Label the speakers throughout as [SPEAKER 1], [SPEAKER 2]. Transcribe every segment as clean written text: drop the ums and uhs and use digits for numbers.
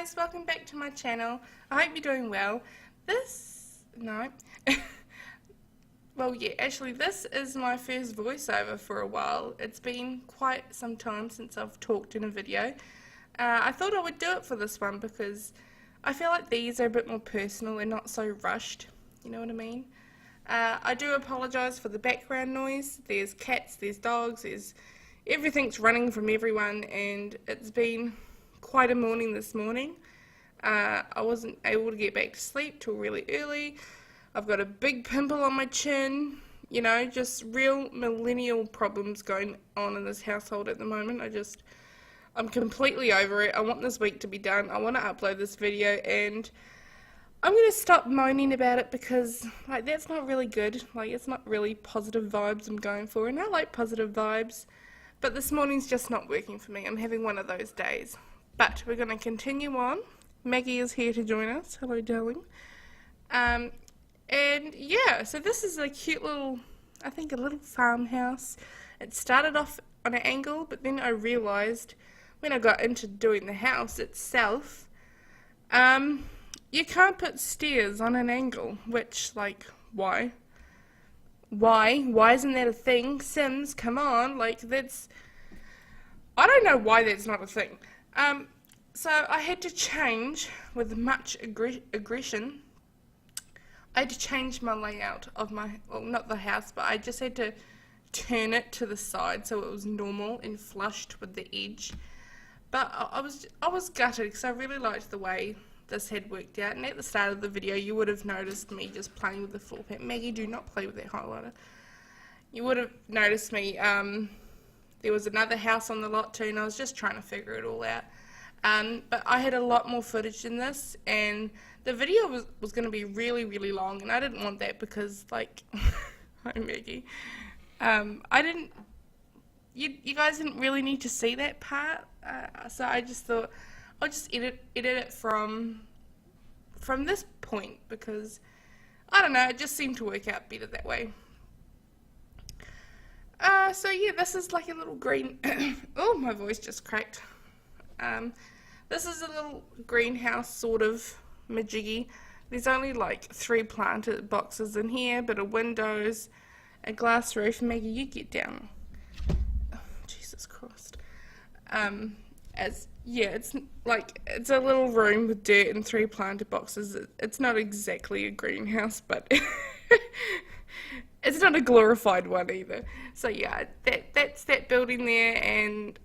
[SPEAKER 1] guys, welcome back to my channel. I hope you're doing well. This is my first voiceover for a while. It's been quite some time since I've talked in a video. I thought I would do it for this one because I feel like these are a bit more personal and not so rushed, you know what I mean? I do apologise for the background noise. There's cats, there's dogs, everything's running from everyone, and it's been quite a morning this morning. I wasn't able to get back to sleep till really early. I've got a big pimple on my chin, you know, just real millennial problems going on in this household at the moment. I'm completely over it. I want this week to be done. I want to upload this video, and I'm going to stop moaning about it because, like, that's not really good. Like, it's not really positive vibes I'm going for, and I like positive vibes, but this morning's just not working for me. I'm having one of those days. But we're going to continue on. Maggie is here to join us. Hello, darling. And yeah, so this is a cute little, I think a little farmhouse. It started off on an angle, but then I realised when I got into doing the house itself, you can't put stairs on an angle, which, like, why? Why isn't that a thing? Sims, come on, like, I don't know why that's not a thing. So I had to change, with much aggression, I had to change my layout of well, not the house, but I just had to turn it to the side so it was normal and flushed with the edge. But I was gutted because I really liked the way this had worked out, and at the start of the video you would have noticed me just playing with the floor pan. Maggie, do not play with that highlighter. You would have noticed me, there was another house on the lot too, and I was just trying to figure it all out. But I had a lot more footage in this, and the video was going to be really, really long, and I didn't want that because, like, hi Maggie, you guys didn't really need to see that part, so I just thought I'll just edit it from this point because, I don't know, it just seemed to work out better that way. So yeah, this is like a little green, oh, my voice just cracked. This is a little greenhouse sort of majiggy. There's only like 3 planted boxes in here, but a windows, a glass roof. Maggie, you get down. Oh, Jesus Christ. It's a little room with dirt and 3 planted boxes. It's not exactly a greenhouse, but it's not a glorified one either. So yeah, that's that building there, and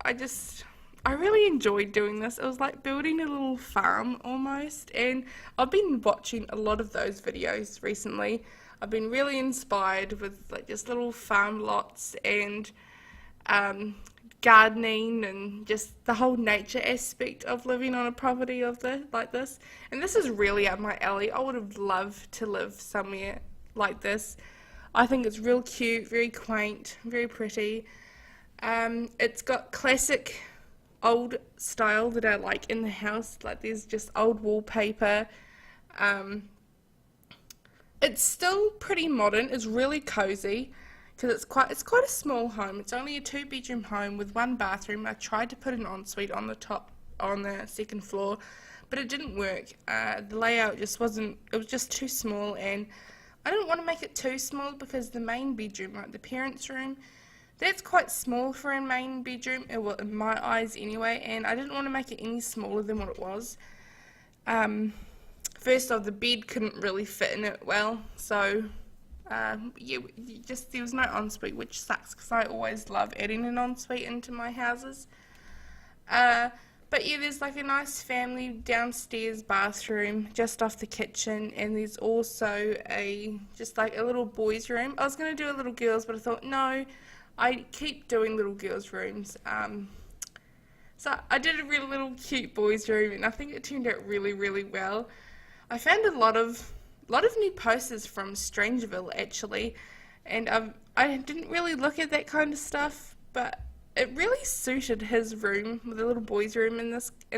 [SPEAKER 1] I really enjoyed doing this. It was like building a little farm almost, and I've been watching a lot of those videos recently. I've been really inspired with like just little farm lots and gardening and just the whole nature aspect of living on a property like this. And this is really up my alley. I would have loved to live somewhere like this. I think it's real cute, very quaint, very pretty. It's got classic old style that I like in the house, like there's just old wallpaper. It's still pretty modern. It's really cozy because it's quite a small home. It's only a 2-bedroom home with 1 bathroom. I tried to put an ensuite on the 2nd floor, but it didn't work. The layout just wasn't, it was just too small, and I didn't want to make it too small because the main bedroom, like the parents' room, that's quite small for a main bedroom, well, in my eyes anyway, and I didn't want to make it any smaller than what it was. First off, the bed couldn't really fit in it well, so yeah, there was no ensuite, which sucks because I always love adding an ensuite into my houses. But yeah, there's like a nice family downstairs bathroom just off the kitchen, and there's also just like a little boys' room. I was going to do a little girls', but I thought no, I keep doing little girls' rooms. So I did a really little cute boys' room, and I think it turned out really, really well. I found a lot of new posters from Strangeville actually, and I didn't really look at that kind of stuff, but it really suited his room, with a little boys' room in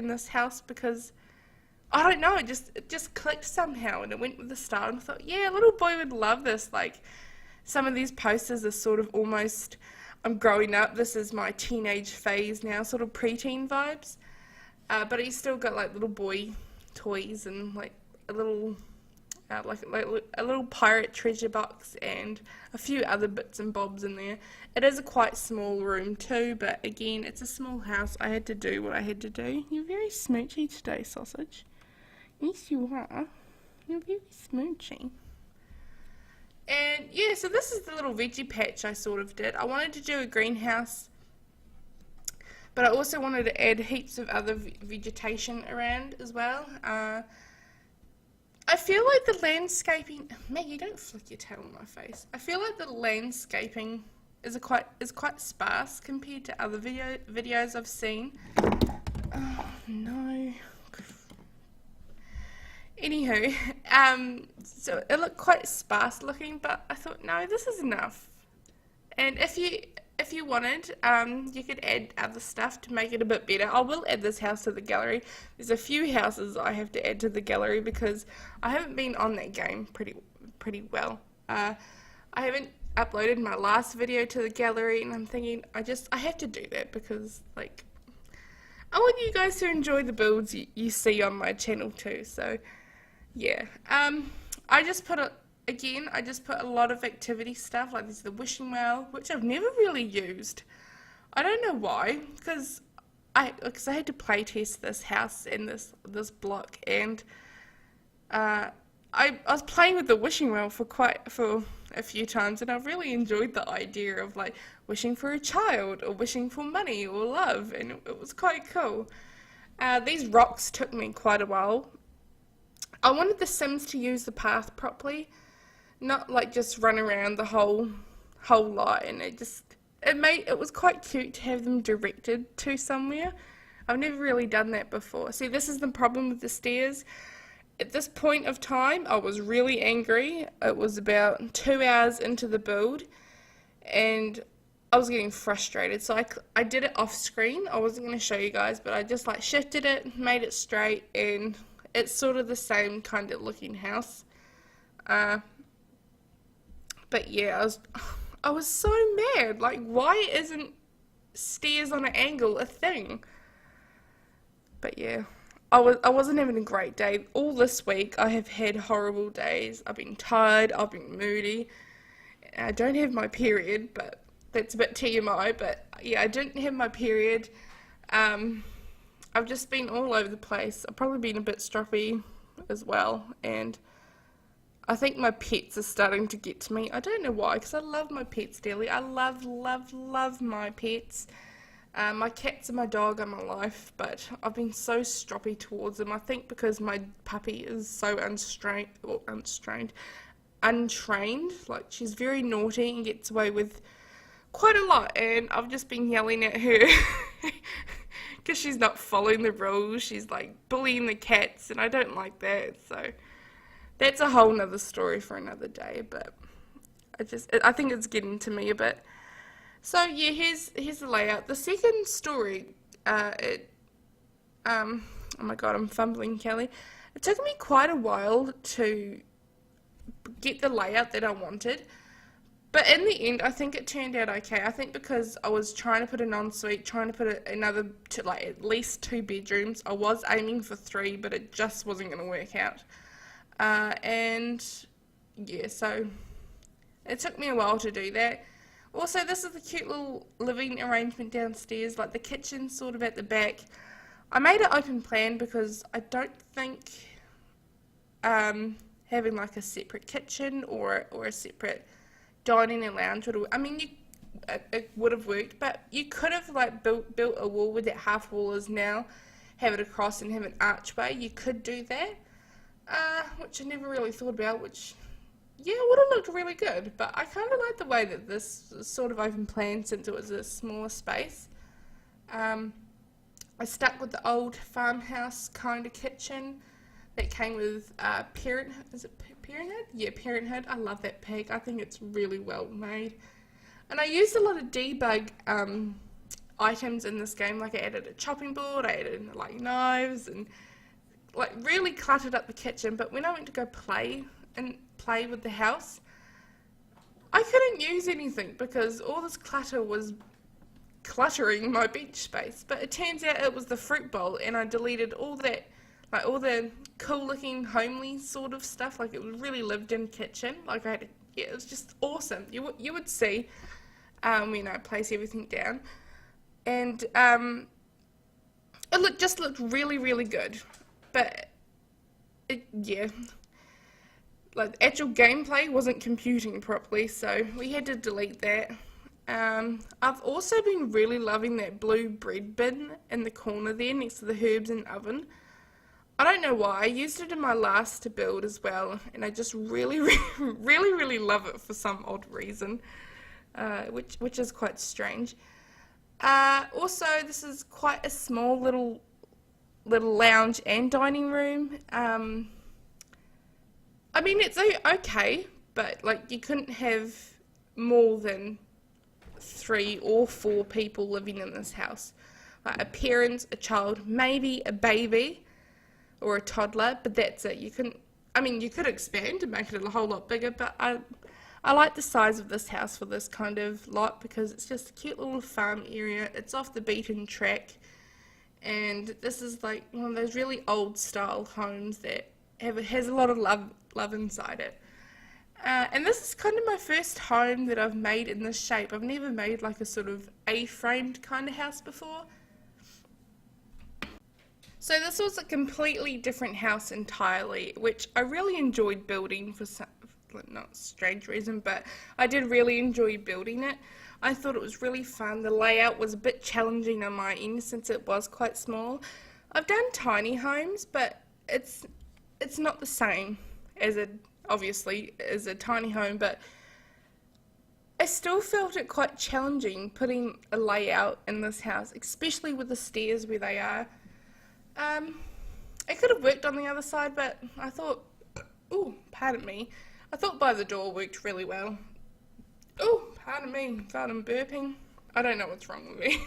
[SPEAKER 1] this house, because I don't know, it just clicked somehow, and it went with the style, and I thought, yeah, a little boy would love this. Like, some of these posters are sort of almost, I'm growing up, this is my teenage phase now, sort of preteen vibes. but he's still got like little boy toys and like a little like a little pirate treasure box and a few other bits and bobs in there. It is a quite small room too, but again, it's a small house. I had to do what I had to do. You're very smoochy today, Sausage. Yes, you are. You're very smoochy. And yeah, so this is the little veggie patch I sort of did. I wanted to do a greenhouse, but I also wanted to add heaps of other vegetation around as well. I feel like the landscaping... Maggie, don't flick your tail in my face. I feel like the landscaping is quite sparse compared to other videos I've seen. Oh, no. Anywho, so it looked quite sparse looking, but I thought, no, this is enough. And if you wanted, you could add other stuff to make it a bit better. I will add this house to the gallery. There's a few houses I have to add to the gallery because I haven't been on that game pretty well. I haven't uploaded my last video to the gallery, and I'm thinking I have to do that because like I want you guys to enjoy the builds you see on my channel too. So yeah, I just put a lot of activity stuff, like this is the wishing well, which I've never really used. I don't know why, because I had to play test this house and this block, and I was playing with the wishing well for a few times, and I really enjoyed the idea of like wishing for a child or wishing for money or love, and it was quite cool. These rocks took me quite a while. I wanted the Sims to use the path properly, not like just run around the whole lot, and it was quite cute to have them directed to somewhere. I've never really done that before. See, this is the problem with the stairs. At this point of time, I was really angry. It was about 2 hours into the build, and I was getting frustrated. So I did it off screen. I wasn't going to show you guys, but I just like shifted it, made it straight, and it's sort of the same kind of looking house. But yeah, I was so mad. Like, why isn't stairs on an angle a thing? But yeah, I wasn't having a great day. All this week I have had horrible days. I've been tired, I've been moody. I don't have my period, but that's a bit TMI, but yeah, I didn't have my period. I've just been all over the place. I've probably been a bit stroppy as well, and I think my pets are starting to get to me. I don't know why, because I love my pets dearly. I love my pets. My cats and my dog are my life, but I've been so stroppy towards them. I think because my puppy is so untrained. Like, she's very naughty and gets away with quite a lot, and I've just been yelling at her because she's not following the rules. She's like bullying the cats, and I don't like that. So that's a whole nother story for another day, but I think it's getting to me a bit. So yeah, here's the layout. The second story, oh my god, I'm fumbling, Kelly. It took me quite a while to get the layout that I wanted, but in the end, I think it turned out okay. I think because I was trying to put an ensuite, trying to put another, like at least 2 bedrooms. I was aiming for 3, but it just wasn't going to work out. And yeah, so it took me a while to do that. Also, this is the cute little living arrangement downstairs, like the kitchen sort of at the back. I made an open plan because I don't think having like a separate kitchen or a separate dining and lounge would have, I mean, it would have worked, but you could have like built a wall where that half wall is now, have it across and have an archway. You could do that, which I never really thought about, which, yeah, would have looked really good, but I kind of like the way that this is sort of open plan since it was a smaller space. I stuck with the old farmhouse kind of kitchen that came with Parenthood. Is it Parenthood? Yeah, Parenthood. I love that pig. I think it's really well made. And I used a lot of debug items in this game. Like I added a chopping board, I added like knives, and like really cluttered up the kitchen. But when I went to go play with the house, I couldn't use anything because all this clutter was cluttering my bench space. But it turns out it was the fruit bowl, and I deleted all that, like all the cool looking homely sort of stuff. Like it was really lived in kitchen. Like I had, yeah, it was just awesome. You would see when I place everything down, and it just looked really, really good. But yeah, like the actual gameplay wasn't computing properly, so we had to delete that. I've also been really loving that blue bread bin in the corner there next to the herbs and oven. I don't know why. I used it in my last build as well, and I just really, really love it for some odd reason, which is quite strange. Also, this is quite a small little lounge and dining room. I mean, it's okay, but like you couldn't have more than 3 or 4 people living in this house. Like a parent, a child, maybe a baby or a toddler, but that's it. You couldn't, I mean, you could expand and make it a whole lot bigger, but I like the size of this house for this kind of lot because it's just a cute little farm area. It's off the beaten track, and this is like one of those really old style homes that has a lot of love inside it. And this is kind of my first home that I've made in this shape. I've never made like a sort of A-framed kind of house before. So this was a completely different house entirely, which I really enjoyed building for some, not strange reason, but I did really enjoy building it. I thought it was really fun. The layout was a bit challenging on my end since it was quite small. I've done tiny homes, but it's not the same as obviously as a tiny home, but I still felt it quite challenging putting a layout in this house, especially with the stairs where they are. It could have worked on the other side, but I thought, oh, pardon me, I thought by the door worked really well. Oh, pardon me, thought I'm burping. I don't know what's wrong with me.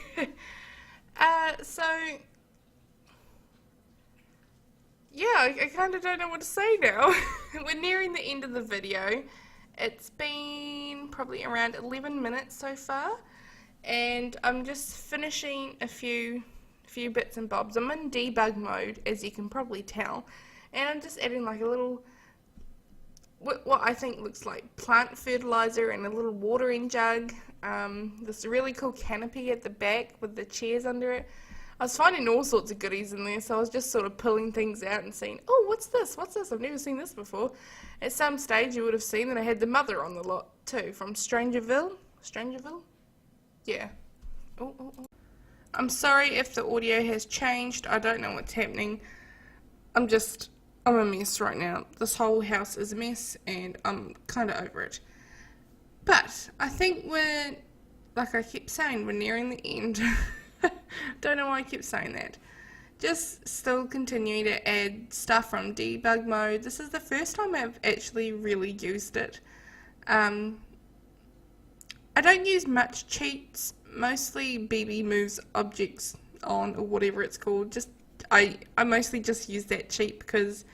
[SPEAKER 1] So, yeah, I kind of don't know what to say now. We're nearing the end of the video. It's been probably around 11 minutes so far, and I'm just finishing a few bits and bobs. I'm in debug mode, as you can probably tell, and I'm just adding like a little, what I think looks like plant fertilizer and a little watering jug. This really cool canopy at the back with the chairs under it. I was finding all sorts of goodies in there, so I was just sort of pulling things out and saying, oh, what's this? What's this? I've never seen this before. At some stage you would have seen that I had the mother on the lot too, from Strangerville? Yeah. Oh. I'm sorry if the audio has changed. I don't know what's happening. I'm a mess right now. This whole house is a mess, and I'm kind of over it. But I think like I keep saying, we're nearing the end. Don't know why I keep saying that. Just still continuing to add stuff from debug mode. This is the first time I've actually really used it. I don't use much cheats. Mostly BB moves objects on, or whatever it's called. I mostly just use that cheat because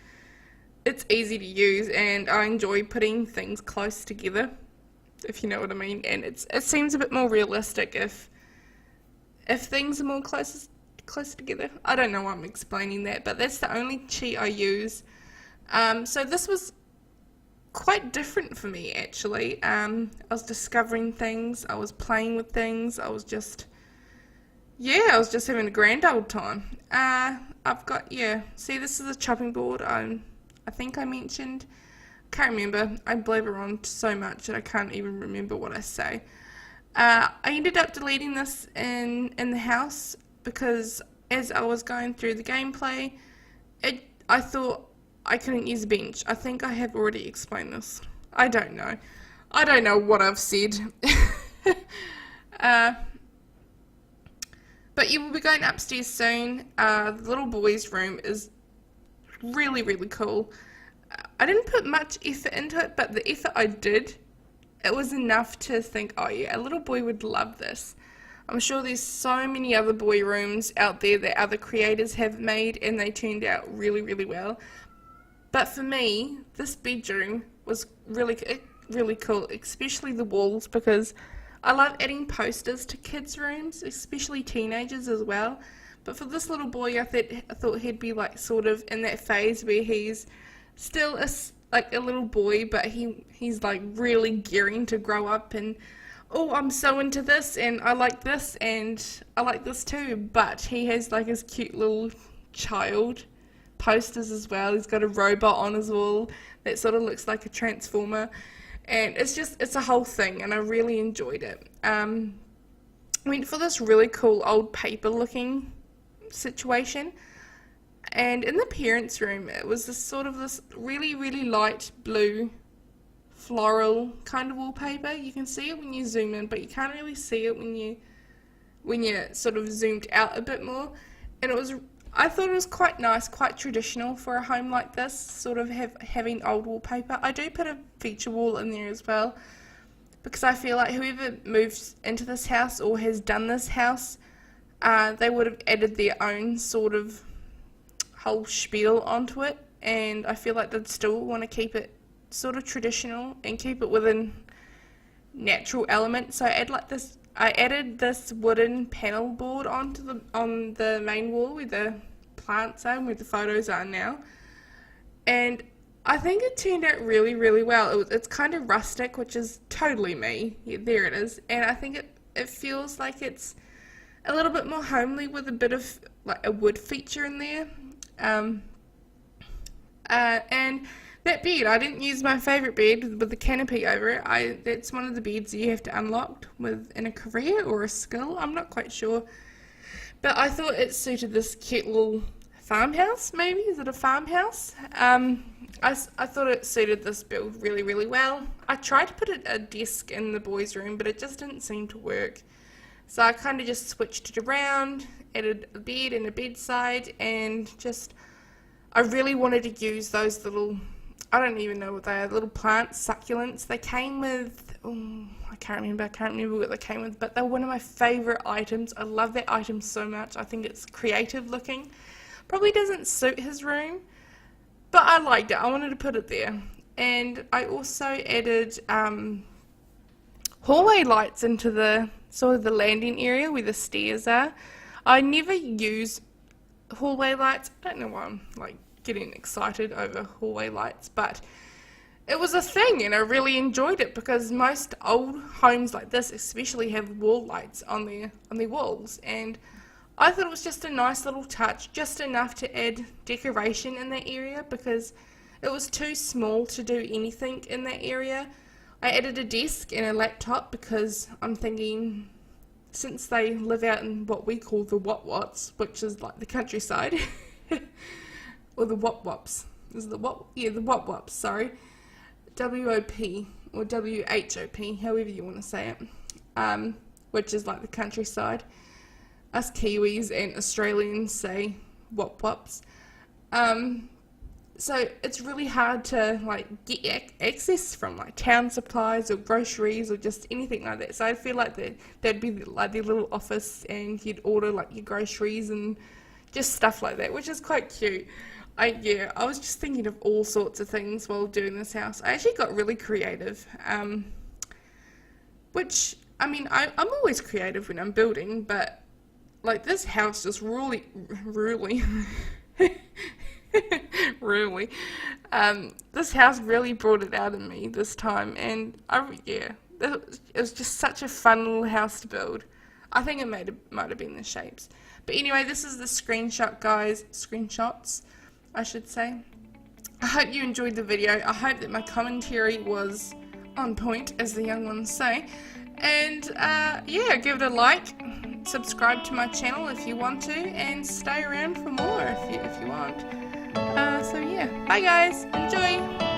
[SPEAKER 1] it's easy to use, and I enjoy putting things close together, if you know what I mean. And it seems a bit more realistic if things are more close together. I don't know why I'm explaining that, but that's the only cheat I use. So this was quite different for me, actually. I was discovering things, I was playing with things, I was just having a grand old time. I've got, see, this is a chopping board. I think I mentioned, can't remember, I blabber on so much that I can't even remember what I say. I ended up deleting this in the house because as I was going through the gameplay, I thought I couldn't use a bench. I think I have already explained this. I don't know. I don't know what I've said. But you will be going upstairs soon. The little boy's room is really, really cool. I didn't put much effort into it, but the effort I did, it was enough to think, oh yeah, a little boy would love this. I'm sure there's so many other boy rooms out there that other creators have made, and they turned out really, really well. But for me, this bedroom was really cool, especially the walls, because I love adding posters to kids' rooms, especially teenagers as well. But for this little boy, I thought he'd be like sort of in that phase where he's still like a little boy, but he's like really gearing to grow up and, oh, I'm so into this and I like this too. But he has like his cute little child posters as well. He's got a robot on his wall that sort of looks like a transformer, and it's a whole thing, and I really enjoyed it. Went for this really cool old paper looking situation, and in the parents' room it was this really, really light blue floral kind of wallpaper. You can see it when you zoom in, but you can't really see it when you're sort of zoomed out a bit more. And I thought it was quite nice, quite traditional for a home like this, sort of having old wallpaper. I do put a feature wall in there as well, because I feel like whoever moves into this house or has done this house, they would have added their own sort of whole spiel onto it, and I feel like they'd still want to keep it sort of traditional and keep it within natural elements. So I added this wooden panel board on the main wall where the plants are and where the photos are now, and I think it turned out really, really well. It's kind of rustic, which is totally me. Yeah, there it is. And I think it feels like it's a little bit more homely with a bit of like a wood feature in there. And that bed, I didn't use my favourite bed with the canopy over it. That's one of the beds you have to unlock in a career or a skill, I'm not quite sure. But I thought it suited this cute little farmhouse, maybe? Is it a farmhouse? I thought it suited this build really, really well. I tried to put a desk in the boys' room, but it just didn't seem to work. So I kind of just switched it around, added a bed and a bedside, and I really wanted to use those little, I don't even know what they are, little plants, succulents. They came with, I can't remember what they came with, but they're one of my favourite items. I love that item so much. I think it's creative looking. Probably doesn't suit his room, but I liked it. I wanted to put it there. And I also added hallway lights into the sort of the landing area where the stairs are. I never use hallway lights. I don't know why I'm like getting excited over hallway lights, but it was a thing and I really enjoyed it, because most old homes like this especially have wall lights on their walls, and I thought it was just a nice little touch, just enough to add decoration in that area, because it was too small to do anything in that area. I added a desk and a laptop because I'm thinking, since they live out in what we call the Wop-Wops, which is like the countryside, or the Wop-Wops, is the Wop? Yeah, the Wop-Wops, sorry. W-O-P, or W-H-O-P, however you want to say it, which is like the countryside. Us Kiwis and Australians say Wop-Wops. So it's really hard to like get access from like town supplies or groceries or just anything like that. So I feel like that'd be like their little office, and you'd order like your groceries and just stuff like that, which is quite cute. I was just thinking of all sorts of things while doing this house. I actually got really creative, which, I mean, I'm always creative when I'm building, but like this house just really this house really brought it out in me this time, and it was just such a fun little house to build. I think it might have been the shapes. But anyway, this is the screenshots, I should say. I hope you enjoyed the video. I hope that my commentary was on point, as the young ones say. And yeah, give it a like, subscribe to my channel if you want to, and stay around for more if you want. So yeah, bye guys, enjoy!